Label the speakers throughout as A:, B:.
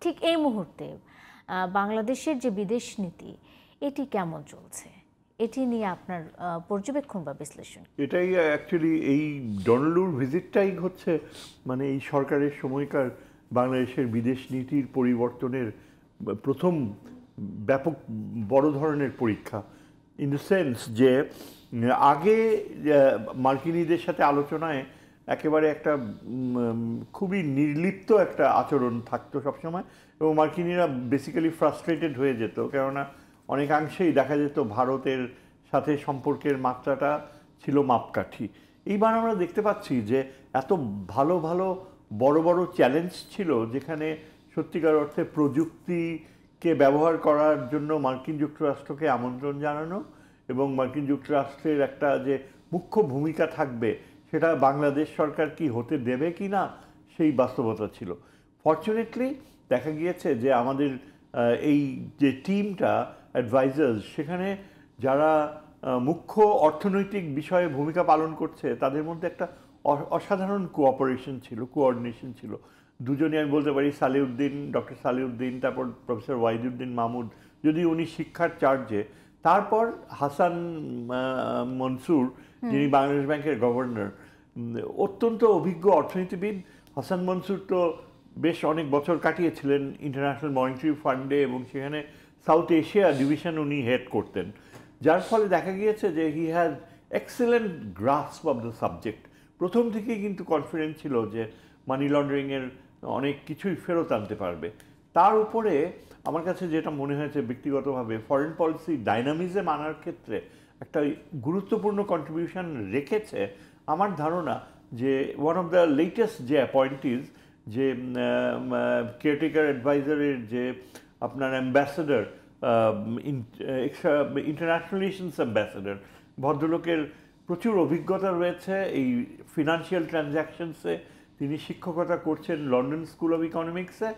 A: ঠিক এই মুহূর্তে বাংলাদেশের যে বিদেশ নীতি এটি কেমন চলছে, এটি নিয়ে আপনার পর্যবেক্ষণ বা বিশ্লেষণ?
B: এটাই অ্যাকচুয়ালি এই ডোনাল্ডুর ভিজিটটাই হচ্ছে মানে এই সরকারের সময়কার বাংলাদেশের বিদেশ নীতির পরিবর্তনের প্রথম ব্যাপক বড় ধরনের পরীক্ষা। ইন দ্য সেন্স যে আগে মার্কিনীদের সাথে আলোচনায় একেবারে একটা খুবই নির্লিপ্ত একটা আচরণ থাকতো সবসময়, এবং মার্কিনীরা বেসিক্যালি ফ্রাস্ট্রেটেড হয়ে যেত, কেননা অনেকাংশেই দেখা যেত ভারতের সাথে সম্পর্কের মাত্রাটা ছিল মাপকাঠি। এইবার আমরা দেখতে পাচ্ছি যে এত ভালো ভালো বড় বড় চ্যালেঞ্জ ছিল, যেখানে সত্যিকার অর্থে প্রযুক্তিকে ব্যবহার করার জন্য মার্কিন যুক্তরাষ্ট্রকে আমন্ত্রণ জানানো এবং মার্কিন যুক্তরাষ্ট্রের একটা যে মুখ্য ভূমিকা থাকবে সেটা বাংলাদেশ সরকার কি হতে দেবে কি না সেই বাস্তবতা ছিল। ফরচুনেটলি দেখা গিয়েছে যে আমাদের এই যে টিমটা অ্যাডভাইজার্স, সেখানে যারা মুখ্য অর্থনৈতিক বিষয়ে ভূমিকা পালন করছে তাদের মধ্যে একটা অসাধারণ কোঅর্ডিনেশন ছিল। দুজনে আমি বলতে পারি, ডক্টর সালিউদ্দিন, তারপর প্রফেসর ওয়াহিদুদ্দিন মাহমুদ, যদি উনি শিক্ষার চার্জে, তারপর হাসান মনসুর, যিনি বাংলাদেশ ব্যাংকের গভর্নর, অত্যন্ত অভিজ্ঞ অর্থনীতিবিদ। হাসান মনসুর তো বেশ অনেক বছর কাটিয়েছিলেন ইন্টারন্যাশনাল মনিটারি ফান্ডে, এবং সেখানে সাউথ এশিয়া ডিভিশন উনি হেড করতেন, যার ফলে দেখা গিয়েছে যে he has excellent grasp of the subject. প্রথম থেকেই কিন্তু কনফিডেন্ট ছিল যে মানি লন্ডারিংয়ের অনেক কিছুই ফেরত আনতে পারবে। তার উপরে আমার কাছে যেটা মনে হয়েছে ব্যক্তিগতভাবে, ফরেন পলিসি ডাইনামিজম আনার ক্ষেত্রে একটা গুরুত্বপূর্ণ কন্ট্রিবিউশন রেখেছে। আমার ধারণা যে ওয়ান অফ দ্য লেটেস্ট যে অ্যাপয়েন্টিজ, যে কেয়ারটেকার অ্যাডভাইজারের যে আপনার অ্যাম্বাসেডর, ইন্টারন্যাশনাল রিলেশনস অ্যাম্বাসেডর, ভদ্রলোকের প্রচুর অভিজ্ঞতা রয়েছে এই ফিনান্সিয়াল ট্রানজ্যাকশনসে। তিনি শিক্ষকতা করছেন লন্ডন স্কুল অফ ইকোনমিক্সে,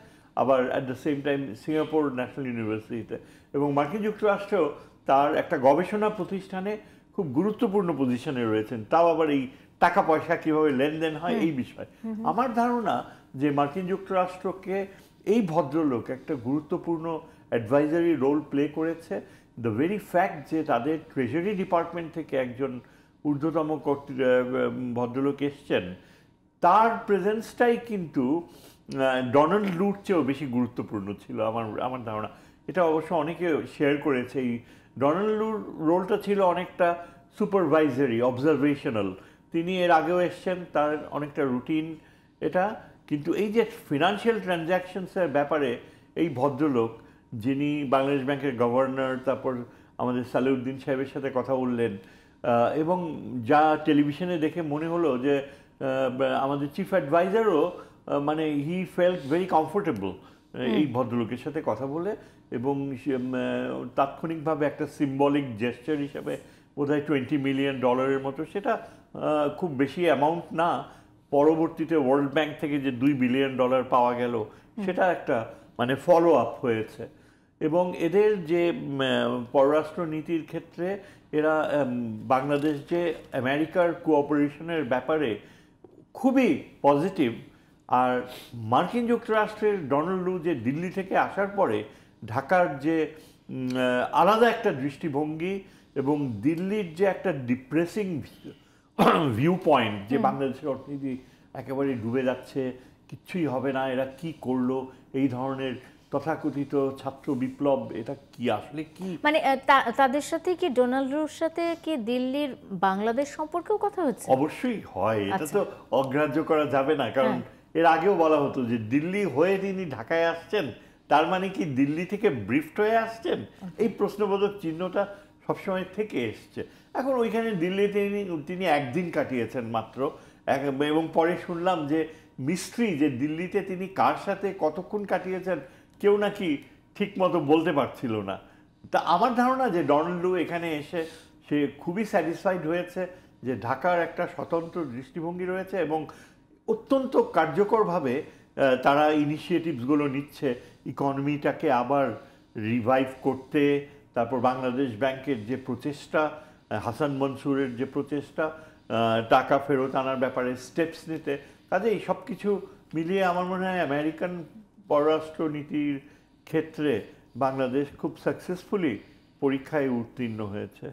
B: আবার at the same time Singapore national ইউনিভার্সিটিতে, এবং মার্কিন যুক্তরাষ্ট্রেও তার একটা গবেষণা প্রতিষ্ঠানে খুব গুরুত্বপূর্ণ পজিশনে রয়েছেন, তাও আবার এই টাকা পয়সা কীভাবে লেনদেন হয় এই বিষয়। আমার ধারণা যে মার্কিন যুক্তরাষ্ট্রকে এই ভদ্রলোক একটা গুরুত্বপূর্ণ অ্যাডভাইজারি রোল প্লে করেছে। দ্য ভেরি ফ্যাক্ট যে তাদের ট্রেজারি ডিপার্টমেন্ট থেকে একজন ঊর্ধ্বতম ভদ্রলোক এসছেন, তার প্রেজেন্সটাই কিন্তু ডোনাল্ড লুর চেয়েও বেশি গুরুত্বপূর্ণ ছিল আমার ধারণা। এটা অবশ্য অনেকে শেয়ার করেছে। এই ডোনাল্ড লুর রোলটা ছিল অনেকটা সুপারভাইজারি, অবজারভেশনাল। তিনি এর আগেও এসছেন, তার অনেকটা রুটিন এটা। কিন্তু এই যে ফিনান্সিয়াল ট্রানজ্যাকশনসের ব্যাপারে এই ভদ্রলোক, যিনি বাংলাদেশ ব্যাংকের গভর্নর, তারপর আমাদের সালিউদ্দিন সাহেবের সাথে কথা বললেন, এবং যা টেলিভিশনে দেখে মনে হলো যে আমাদের চিফ অ্যাডভাইজারও মানে হি ফেল্ট ভেরি কমফোর্টেবল এই ভদ্রলোকের সাথে কথা বলে, এবং তাৎক্ষণিকভাবে একটা সিম্বলিক জেস্টার হিসাবে বোধহয় $20 মিলিয়ন মতো, সেটা খুব বেশি অ্যামাউন্ট না। পরবর্তীতে ওয়ার্ল্ড ব্যাংক থেকে যে $2 বিলিয়ন পাওয়া গেল, সেটা একটা মানে ফলো আপ হয়েছে। এবং এদের যে পররাষ্ট্র নীতির ক্ষেত্রে এরা বাংলাদেশ যে আমেরিকার কোঅপারেশনের ব্যাপারে খুবই পজিটিভ। আর মার্কিন যুক্তরাষ্ট্রের ডোনাল্ড লু যে দিল্লি থেকে আসার পরে ঢাকার যে আলাদা একটা দৃষ্টিভঙ্গি, এবং দিল্লির যে একটা ডিপ্রেসিং ভিউ পয়েন্ট যে বাংলাদেশের অর্থনীতি একেবারে ডুবে যাচ্ছে, কিচ্ছুই হবে না, এরা কি করলো, এই ধরনের তথাকথিত ছাত্র বিপ্লব, এটা কি আসলে কি
A: মানে তাদের সাথে কি ডোনাল্ডুর সাথে কি দিল্লির বাংলাদেশ সম্পর্কেও কথা হচ্ছে?
B: অবশ্যই হয়, এটা তো অগ্রাহ্য করা যাবে না। কারণ এর আগেও বলা হতো যে দিল্লি হয়ে তিনি ঢাকায় আসছেন, তার মানে কি দিল্লি থেকে ব্রিফড হয়ে আসছেন? এই প্রশ্নবোধক চিহ্নটা সবসময় থেকে এসছে। এখন ওইখানে দিল্লিতে তিনি একদিন কাটিয়েছেন মাত্র, এবং পরে শুনলাম যে মিস্ট্রি যে দিল্লিতে তিনি কার সাথে কতক্ষণ কাটিয়েছেন কেউ নাকি ঠিক মতো বলতে পারছিল না। তা আমার ধারণা যে ডোনাল্ড লু এখানে এসে সে খুবই স্যাটিসফাইড হয়েছে যে ঢাকার একটা স্বতন্ত্র দৃষ্টিভঙ্গি রয়েছে, এবং অত্যন্ত কার্যকরভাবে তারা ইনিশিয়েটিভসগুলো নিচ্ছে ইকোনমিটাকে আবার রিভাইভ করতে। তারপর বাংলাদেশ ব্যাংকের যে প্রচেষ্টা, হাসান মনসুরের যে প্রচেষ্টা, টাকা ফেরত আনার ব্যাপারে স্টেপস নিতে, কাজে এই সব কিছু মিলিয়ে আমার মনে হয় আমেরিকান পররাষ্ট্রনীতির ক্ষেত্রে বাংলাদেশ খুব সাকসেসফুলি পরীক্ষায় উত্তীর্ণ হয়েছে।